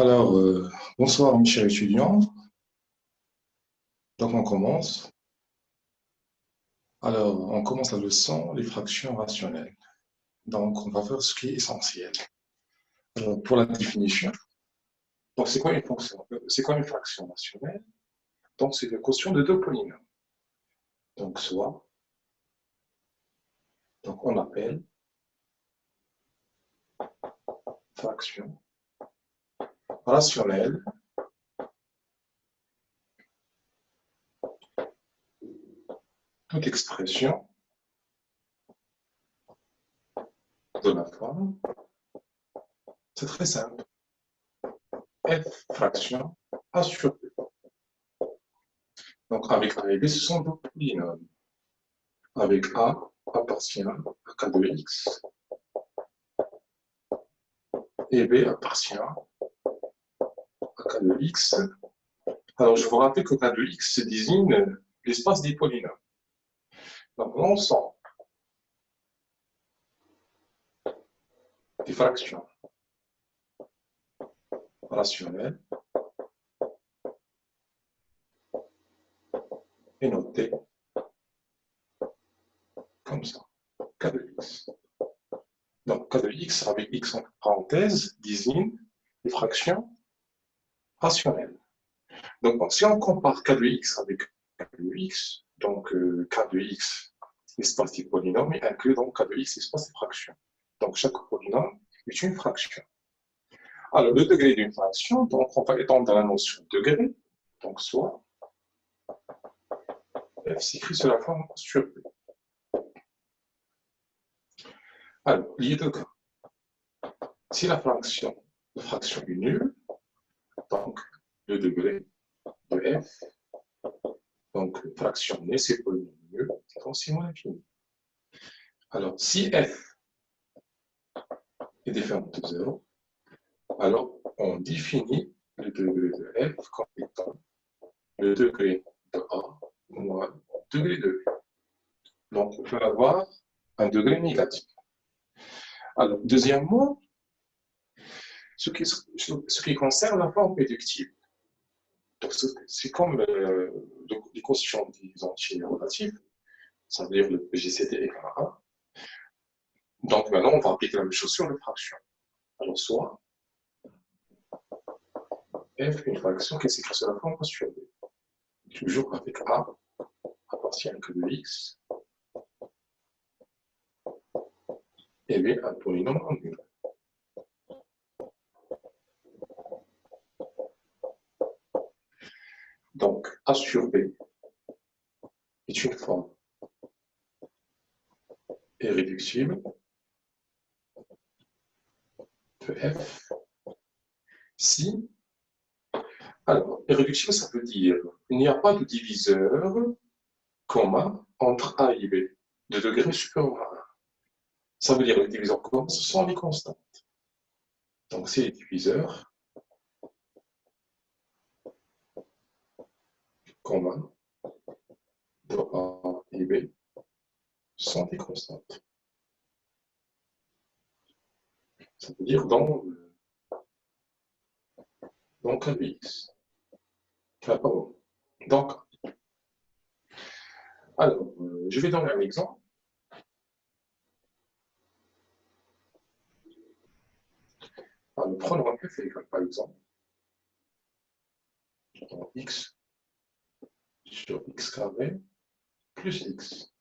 Alors, bonsoir mes chers étudiants. Donc on commence. Alors, on commence la leçon, les fractions rationnelles. Donc on va faire ce qui est essentiel. Alors, pour la définition, donc c'est quoi une fonction? C'est quoi une fraction rationnelle? Donc c'est une quotient de deux polynômes. Donc soit, donc on appelle fraction rationnelle toute expression de la forme. C'est très simple. F fraction A sur B. Donc avec A et B, ce sont deux polynômes. Avec A appartient à K de X et B appartient à K de X. Alors je vous rappelle que K de X désigne l'espace des polynômes. Donc l'ensemble des fractions rationnelles est noté comme ça, K de X. Donc K de X avec X en parenthèse désigne les fractions rationnelles. Donc si on compare K de X avec K de X, donc K de X, l'espace des polynômes, inclut donc K de X, l'espace des fractions. Donc chaque polynôme est une fraction. Alors le degré d'une fraction, donc on va étendre la notion de degré, donc soit F s'écrit sous la forme sur B. Alors, il y a deux cas. Si la fraction est nulle, donc le degré de F, donc fraction née, c'est polynôme nul, c'est forcément infini. Alors, si F est différent de 0, alors on définit le degré de F comme étant le degré de A moins le degré de B. Donc, on peut avoir un degré négatif. Alors, deuxièmement, ce qui concerne la forme réductible. Donc, c'est comme les quotients des entiers relatifs, ça veut dire le GCD égale à 1. Donc, maintenant, on va appliquer la même chose sur les fractions. Alors, soit F, une fraction qui s'écrit sur la forme sur B. Toujours avec A appartient que de X et B un polynôme en nul. Donc, A sur B est une forme irréductible de F si. Alors, irréductible, ça veut dire qu'il n'y a pas de diviseur commun entre A et B de degré supérieur à 1. Ça veut dire que les diviseurs communs, ce sont les constantes. Donc, c'est les diviseurs communs de A et B sont des constantes. Ça veut dire dans K de X. Enfin, pardon. Donc, alors, je vais donner un exemple. Alors, prenons F égale, par exemple, X sur X carré plus X.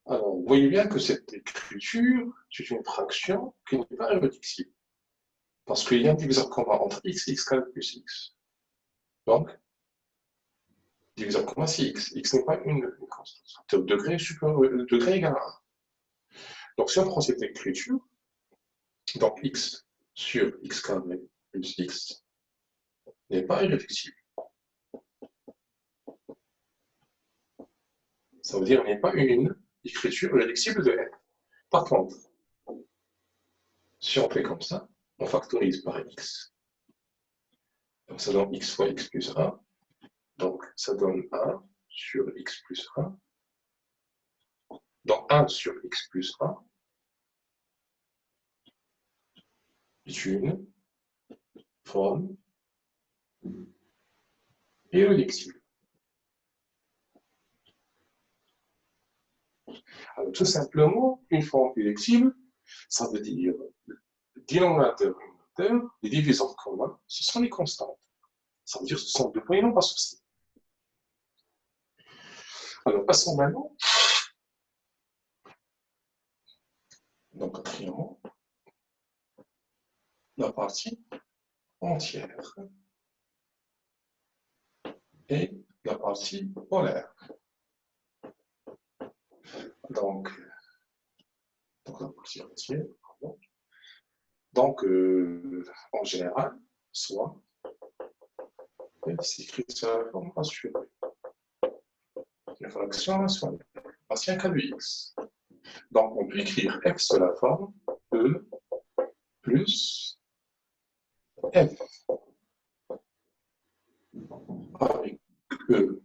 Alors, vous voyez bien que cette écriture, c'est une fraction qui n'est pas irréductible. Parce qu'il y a un diviseur commun entre X et X carré plus X. Donc, diviseur commun, c'est X. X n'est pas une constante. C'est au degré supérieur, degré égal à 1. Donc, si on prend cette écriture, donc X sur X carré plus X n'est pas irréductible. Ça veut dire qu'il n'y a pas une écriture irréductible de F. Par contre, si on fait comme ça, on factorise par X. Donc, ça donne X fois X plus 1. Donc, ça donne 1 sur X plus 1. Donc, 1 sur X plus 1 est une forme irréductible. Alors, tout simplement, une forme irréductible, ça veut dire dénominateur et numérateur, les diviseurs communs, ce sont les constantes. Ça veut dire que ce sont deux points non pas associés. Alors, passons maintenant. Donc, quatrièmement, la partie entière et la partie polaire. Donc la partie entière, pardon. Donc, en général, soit c'est écrit sur la forme assurée. La fraction soit un cas de x. Donc, on peut écrire f sur la forme E plus f avec E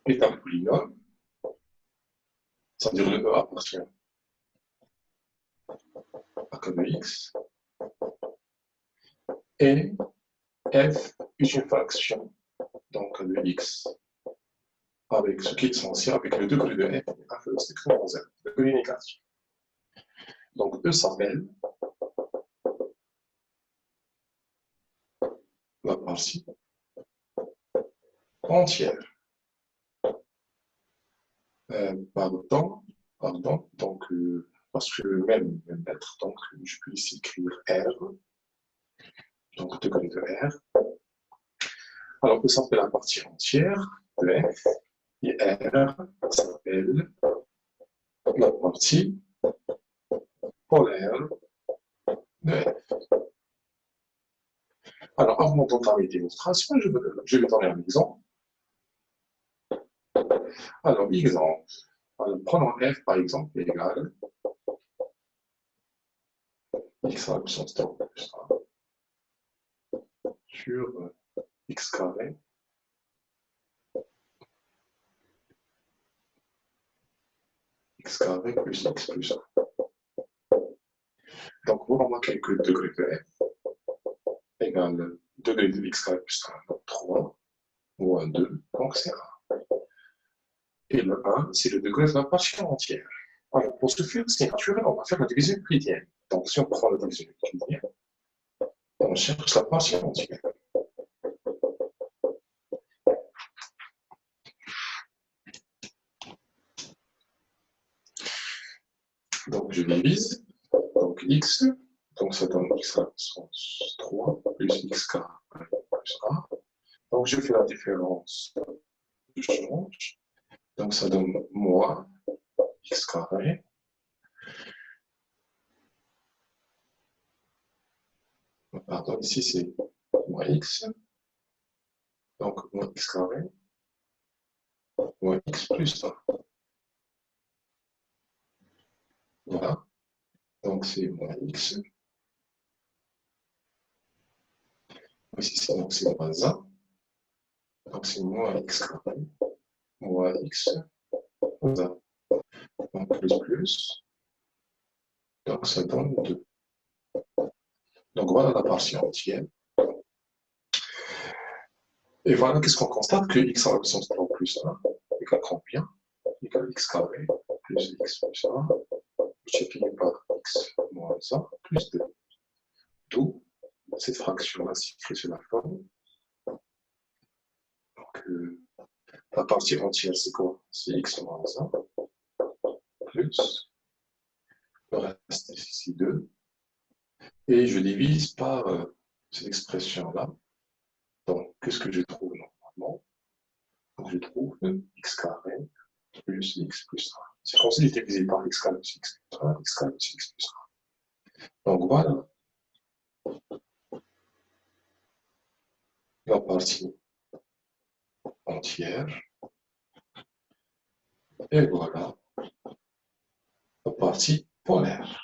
est un polynôme, c'est-à-dire le E appartient à cas de x, et f est une fraction, donc de x, avec ce qui est essentiel, avec le degré de f inférieur strictement à 0, le degré négatif. Donc, E s'appelle la partie entière. Pardon, donc, parce que même mettre, donc, je peux ici écrire R, donc degré de R. Alors, E s'appelle la partie entière de F, et R s'appelle la partie polaire de F. Alors, avant d'entamer les démonstrations, je vais donner un exemple. Alors, exemple. Alors, prenons f par exemple égale x à la puissance 3 plus 1 sur x carré plus x plus 1. Donc, vous remarquez que le degré de f égale degré de x carré plus 1, donc 3, moins 2, donc c'est 1. Et le 1, c'est le degré de la partie entière. Alors, pour ce faire, c'est naturel, on va faire la division euclidienne. Donc, si on prend la division euclidienne, on cherche la partie entière. Donc, je divise. Donc, x, donc ça donne x à la puissance 3 plus x carré plus 1. Donc, je fais la différence, je change. Donc, ça donne moins x carré. Pardon, ici c'est moins x. Donc, moins x carré. Moins x plus 1. Voilà. Donc, c'est moins x. Ici, c'est moins 1. Donc, c'est moins x carré. Moins x moins 1. Donc, plus. Donc, ça donne 2. Donc, voilà la partie entière. Et voilà, qu'est-ce qu'on constate? Que x à la puissance 3 plus 1 égale combien? Égale x carré plus x plus 1, multiplié par x moins 1 plus 2. D'où cette fraction-là s'écrit sur la forme. Donc, la partie entière, c'est quoi? C'est x moins 1 plus le reste ici 2. Et je divise par cette expression-là. Donc, qu'est-ce que je trouve normalement? Donc, je trouve x carré plus x plus 1. C'est comme si j'étais divisé par x carré plus x plus 1, x carré plus x plus 1. Donc, voilà la partie entière. Et voilà la partie polaire.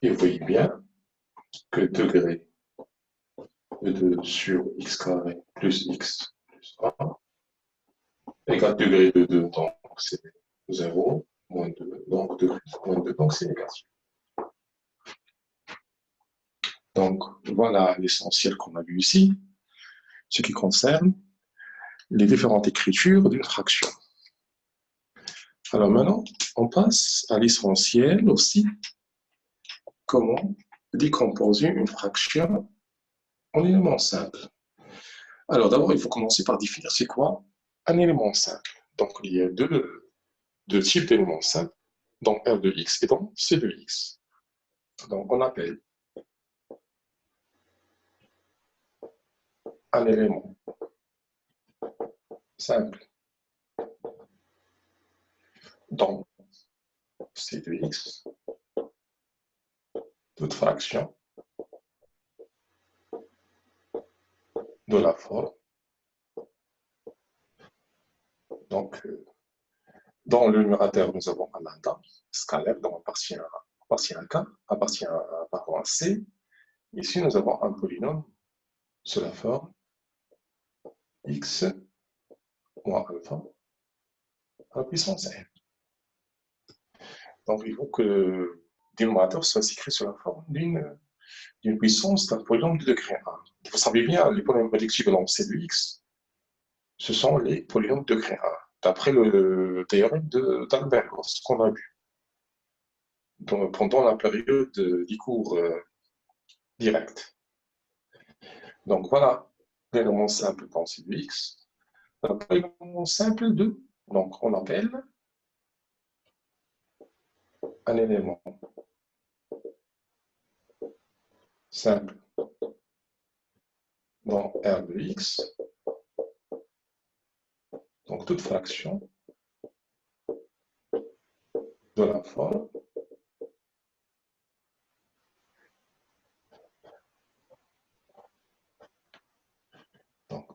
Et vous voyez bien que degré de 2 sur x carré plus x plus 1 égale degré de 2, donc c'est 0, moins 2, donc 2 plus moins 2, donc c'est négatif. Donc, voilà l'essentiel qu'on a vu ici, ce qui concerne les différentes écritures d'une fraction. Alors maintenant, on passe à l'essentiel aussi, comment décomposer une fraction en éléments simples. Alors d'abord, il faut commencer par définir c'est quoi un élément simple. Donc il y a deux types d'éléments simples, donc R de x et donc C de x. Donc on appelle un élément simple donc C de x, toute fraction de la forme. Donc dans le numérateur, nous avons un lambda scalaire, donc appartient à K, appartient à un parent à C. Ici, nous avons un polynôme sous la forme x moins alpha à la puissance n. Donc, il faut que le dénominateur soit écrit sous la forme d'une puissance d'un polynôme de degré 1. Vous savez bien, les polynômes électifs de C de x, ce sont les polynômes de degré 1, d'après le théorème d'Albert, ce qu'on a vu pendant la période des cours directs. Donc, voilà l'élément simple dans C de x. L'élément simple de, donc on appelle un élément simple dans R de x, donc toute fraction de la forme donc,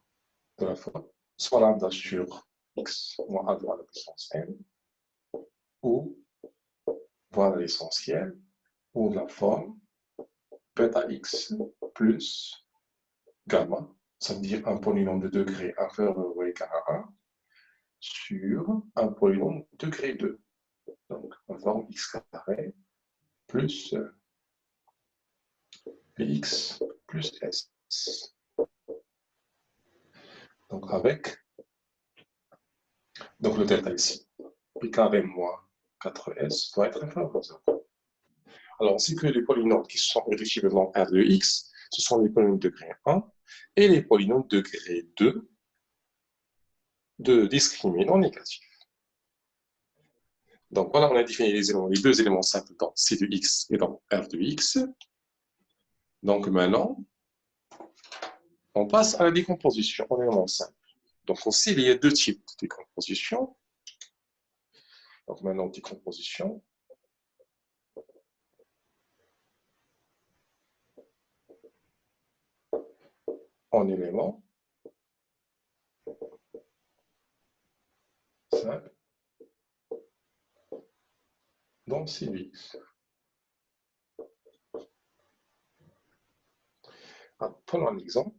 de la forme soit lambda sur x moins 1 à la puissance n, ou voilà l'essentiel, ou la forme bêta x plus gamma, ça veut dire un polynôme de degré inférieur ou égal à 1 sur un polynôme de degré 2. Donc, la forme x carré plus px plus s. Donc, avec donc le delta ici, p carré moins 4s doit être inférieur à 0. Alors, on sait que les polynômes qui sont réductibles dans R de x, ce sont les polynômes de degré 1 et les polynômes de degré 2 de discriminant négatif. Donc voilà, on a défini les deux éléments simples dans C de x et dans R de x. Donc maintenant, on passe à la décomposition en éléments simples. Donc on sait qu'il y a deux types de décomposition. Donc maintenant, décomposition en éléments simples dans C de x. Alors, prenons un exemple.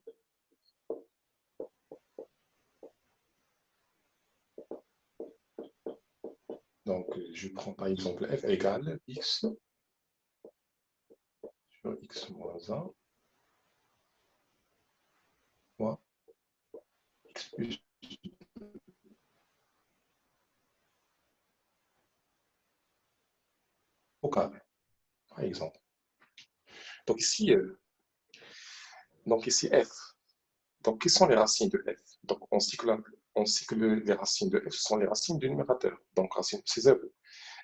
Donc, je prends par exemple f égale x sur x moins 1 moins x plus au carré, par exemple. Donc ici f. Donc, quelles sont les racines de f? Donc, on sait que les racines de f sont les racines du numérateur. Donc, racine c'est 0.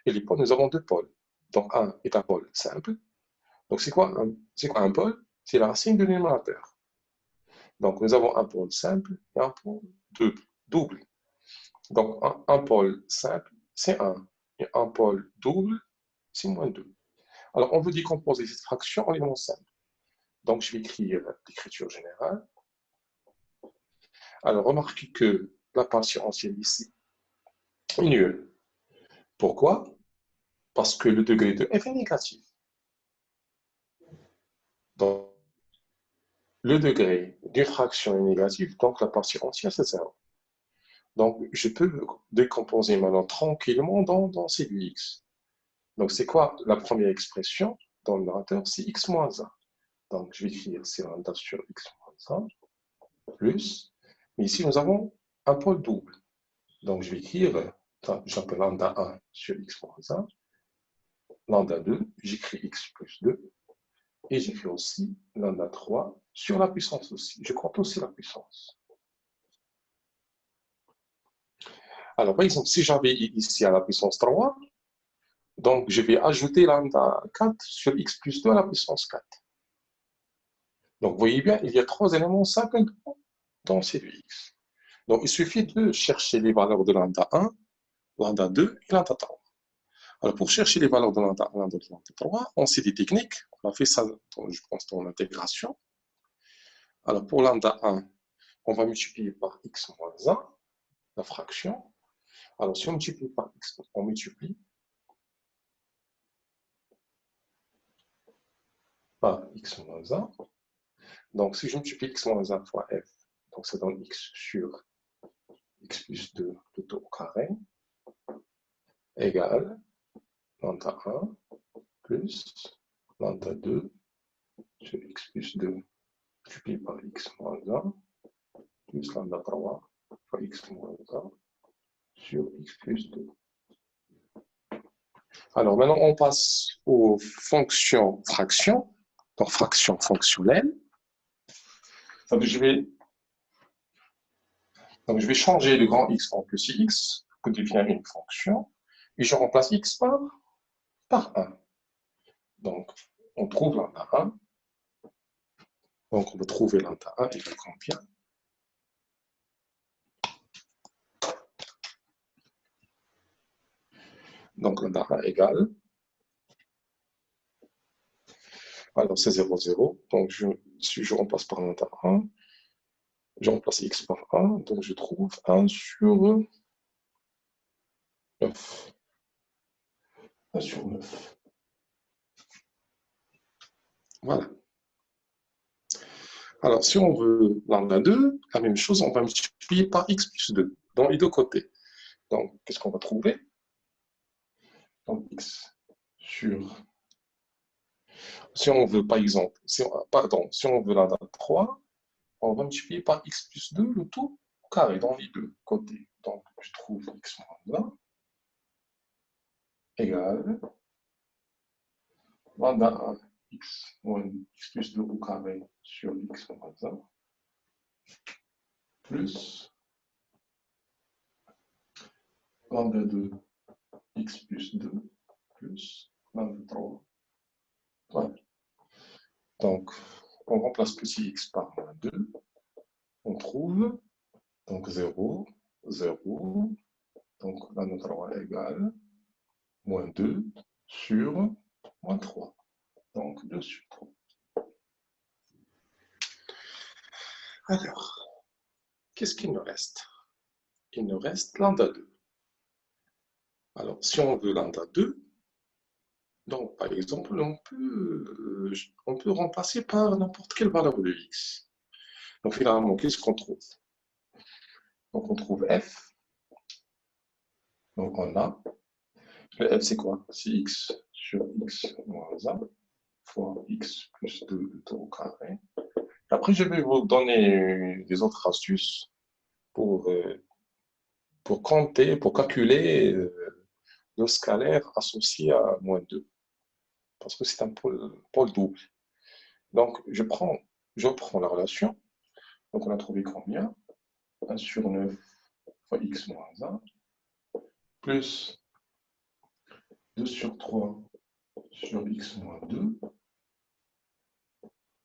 Et les pôles, nous avons deux pôles. Donc, un est un pôle simple. Donc, c'est quoi un pôle? C'est la racine du numérateur. Donc, nous avons un pôle simple et un pôle double. Donc, un pôle simple, c'est 1. Et un pôle double, c'est moins 2. Alors, on veut décomposer cette fraction en éléments simples. Donc, je vais écrire l'écriture générale. Alors, remarquez que la partition ancienne ici est nulle. Pourquoi? Parce que le degré de f est négatif. Donc, le degré d'une fraction est négatif, donc la partie entière, c'est 0. Donc, je peux décomposer maintenant tranquillement dans C de x. Donc, c'est quoi la première expression dans le numérateur? C'est x moins 1. Donc, je vais écrire C lambda sur x moins 1, plus. Mais ici, nous avons un pôle double. Donc, je vais écrire, j'appelle lambda 1 sur x moins 1, lambda 2, j'écris x plus 2, et j'écris aussi lambda 3 sur la puissance aussi. Je compte aussi la puissance. Alors, par exemple, si j'avais ici à la puissance 3, donc je vais ajouter lambda 4 sur x plus 2 à la puissance 4. Donc, vous voyez bien, il y a 3 éléments simples dans C2x. Donc, il suffit de chercher les valeurs de lambda 1, lambda 2 et lambda 3. Alors, pour chercher les valeurs de lambda 1, lambda 2, lambda 3, on sait des techniques. On a fait ça, je pense, dans l'intégration. Alors, pour lambda 1, on va multiplier par x moins 1, la fraction. Alors, si on multiplie par x, on multiplie par x moins 1. Donc, si je multiplie x moins 1 fois f, donc ça donne x sur x plus 2 tout au carré, égale lambda 1 plus lambda 2 sur x plus 2 multiplié par x moins 1 plus lambda 3 fois x moins 1 sur x plus 2. Alors maintenant, on passe aux fonctions fractions, donc fractions fonctionnelles. Donc je vais changer le grand X en plus X pour définir une fonction et je remplace X par 1. Donc, on trouve lambda 1. Donc, on va trouver lambda 1 égale combien? Donc, lambda 1 égale, alors c'est 0, 0. Donc, si je remplace par lambda 1, je remplace X par 1. Donc, je trouve 1 sur 9. 1 sur 9. Voilà. Alors, si on veut lambda 2, la même chose, on va multiplier par x plus 2 dans les deux côtés. Donc, qu'est-ce qu'on va trouver? Donc, x sur... Si on veut, par exemple, si on veut lambda 3, on va multiplier par x plus 2, le tout au carré, dans les deux côtés. Donc, je trouve x moins 1 égale lambda 1, x moins x plus 2 au carré sur x moins 1, plus lambda 2, x plus 2, plus lambda 3. Voilà. Donc, on remplace petit x par moins 2. On trouve donc 0, 0. Donc, lambda 3 égale moins 2 sur moins 3. Donc, 2 sur 3. Alors, qu'est-ce qu'il nous reste? Il nous reste lambda 2. Alors, si on veut lambda 2, donc par exemple, on peut remplacer par n'importe quelle valeur de x. Donc finalement, qu'est-ce qu'on trouve? Donc on trouve f. Donc on a, le f c'est quoi? C'est x sur x moins 1 fois x plus 2 tout au carré. Après, je vais vous donner des autres astuces pour, pour compter, pour calculer le scalaire associé à moins 2. Parce que c'est un pôle double. Donc, je prends la relation. Donc, on a trouvé combien? 1 sur 9 fois x moins 1, plus 2 sur 3 sur x moins 2,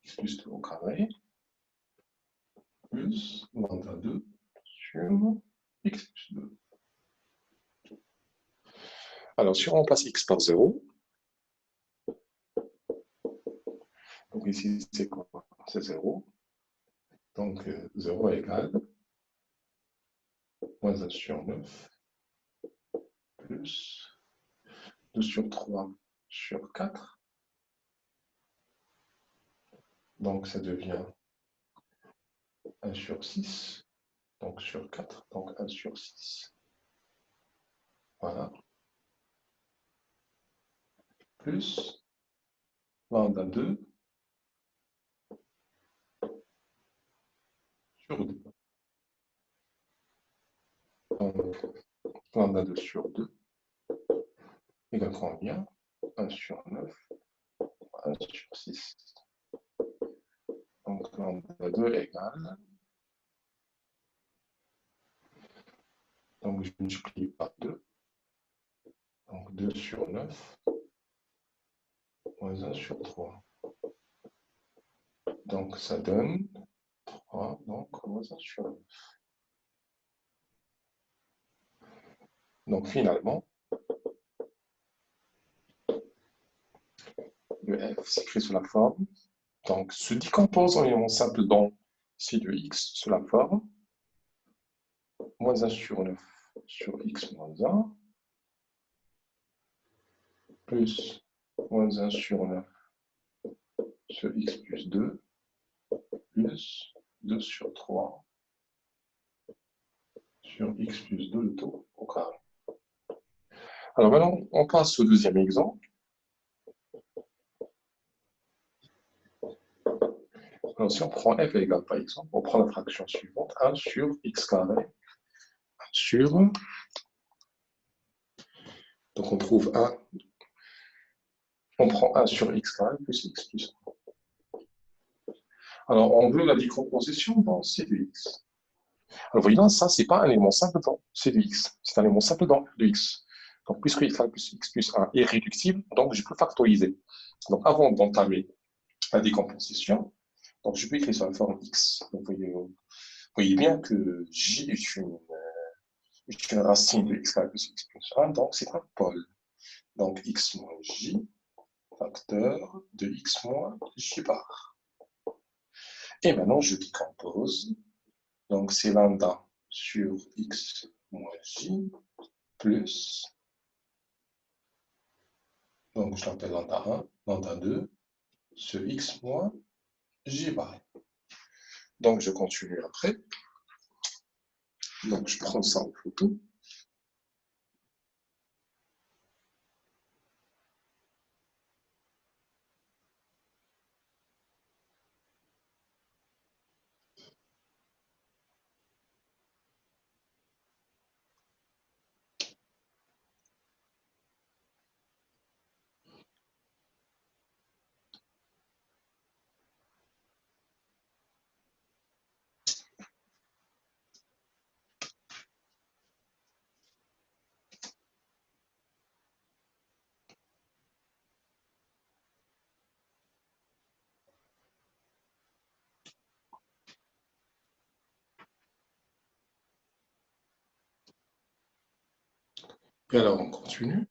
x plus 2 au carré, plus lambda 2 sur x plus 2. Alors, si on remplace x par 0, donc ici, c'est quoi? C'est 0. Donc, 0 égale moins 1 sur 9, plus 2 sur 3 sur 4. Donc, ça devient 1 sur 6. Donc, sur 4. Donc, 1 sur 6. Voilà. Plus lambda 2 2. Donc, lambda 2 sur 2 égale combien? 1 sur 9, 1 sur 6. Donc, lambda 2 égale. Donc, je multiplie par 2. Donc, 2 sur 9, moins 1 sur 3. Donc, ça donne 3, donc moins 1 sur 9. Donc, finalement, le f s'écrit sous la forme, donc se décompose en éléments simples dans C de x sous la forme, moins 1 sur 9 sur x moins 1, plus moins 1 sur 9 sur x plus 2, plus 2 sur 3 sur x plus 2 le tout au carré. Alors maintenant, on passe au deuxième exemple. Alors si on prend f égale par exemple, on prend la fraction suivante, 1 sur x carré sur... Donc on trouve 1, on prend 1 sur x carré plus x plus 1. Alors on veut la décomposition dans c de x. Alors vous voyez là, ça c'est pas un élément simple dans c de x, c'est un élément simple dans de x. Donc puisque x carré plus x plus 1 est réductible, donc je peux factoriser. Donc avant d'entamer la décomposition, donc je peux écrire sur la forme x. Donc vous voyez bien que j est une racine de x carré plus x plus 1, donc c'est un pôle. Donc x moins j, facteur de x moins j bar. Et maintenant je décompose, donc c'est lambda sur x moins j plus, donc je l'appelle lambda 1, lambda 2, sur x moins j bar. Donc je continue après, donc je prends ça en photo. Et alors on continue.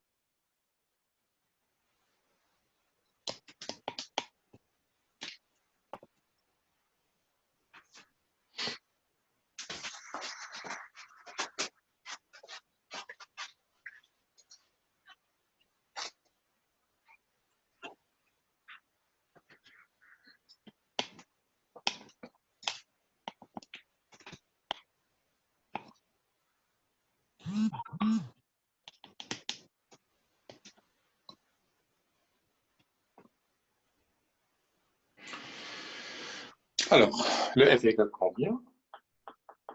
Alors, le f égale combien?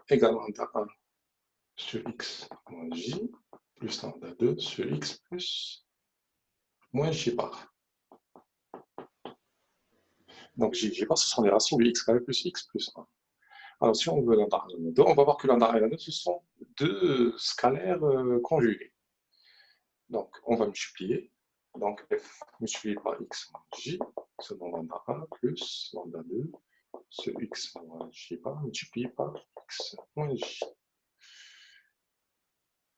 Égale lambda 1 sur x moins j plus lambda 2 sur x plus moins j bar. Donc j bar, ce sont les racines de x carré plus x plus 1. Alors si on veut lambda 1 et lambda 2, on va voir que lambda 1 et lambda 2, ce sont deux scalaires conjugués. Donc on va multiplier. Donc f multiplié par x moins j, c'est donc lambda 1 plus lambda 2 sur x moins j bar multiplié par x moins j.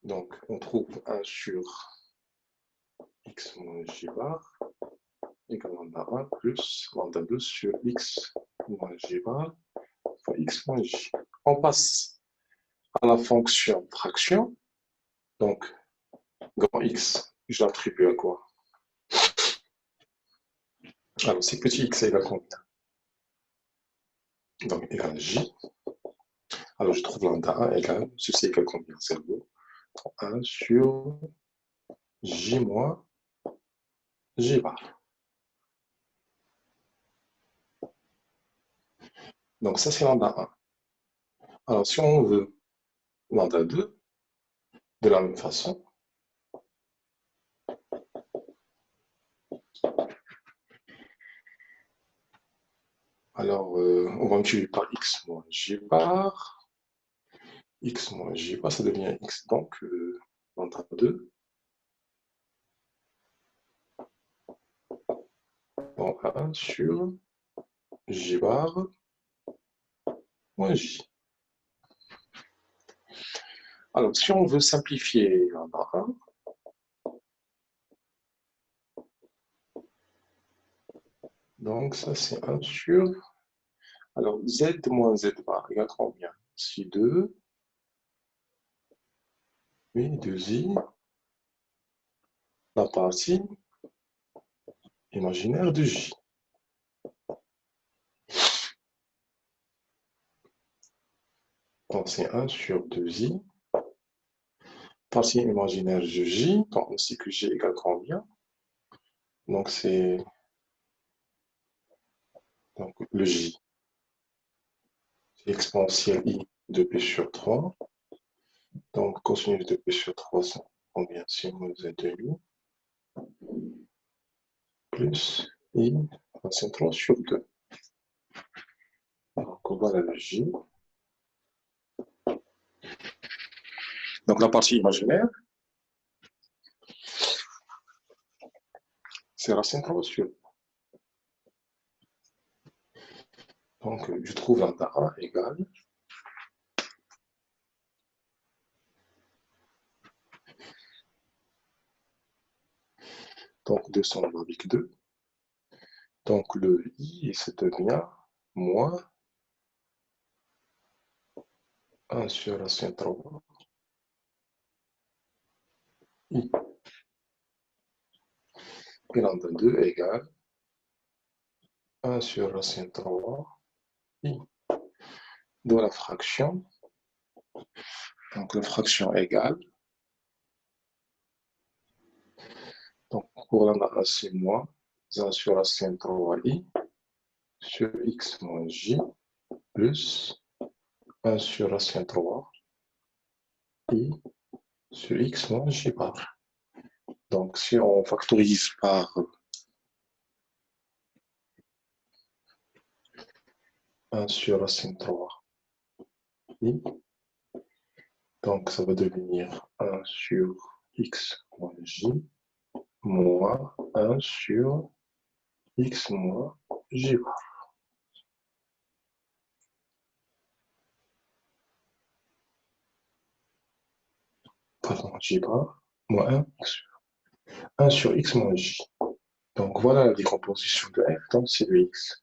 Donc on trouve 1 sur x moins j bar égale lambda 1 plus lambda 2 sur x moins j bar fois x moins j. On passe à la fonction fraction. Donc, grand x, je l'attribue à quoi? Alors, si petit x égale combien? Donc, égale j. Alors, je trouve lambda 1 égale, ceci égale combien? 0. 1 sur j moins j bar. Donc, ça, c'est lambda 1. Alors, si on veut lambda 2, de la même façon, alors on va multiplier par x moins j bar, x moins j bar, ça devient x, donc lambda 2, en 1 sur j bar moins j. Alors, si on veut simplifier lambda 1, donc ça c'est 1 sur, alors z moins z bar égale combien? Si 2, oui, 2i, la partie imaginaire de j. Donc c'est 1 sur 2i, partie imaginaire de j, donc on sait que j égale combien? Donc c'est donc le j, c'est exponentielle i de p sur 3. Donc cosinus de p sur 3, c'est combien? C'est moins z de i plus i racine 3 sur 2. Donc voilà la j. Donc la partie imaginaire, c'est racine 3 sur 2. Donc je trouve lambda 1 égale, donc 200 avec 2. Donc le i, ça devient moins 1 sur racine 3 i. Et lambda 2 égale 1 sur racine 3 i. De la fraction, donc la fraction égale, donc pour lambda 1 c'est moins 1 sur racine 3 i sur x moins j plus 1 sur racine 3 i sur x moins j bar. Donc si on factorise par 1 sur racine 3 i, donc ça va devenir 1 sur x moins j moins 1 sur x moins j bar. Pardon, j bar moins 1 sur x moins j. Donc voilà la décomposition de f, donc c'est le x.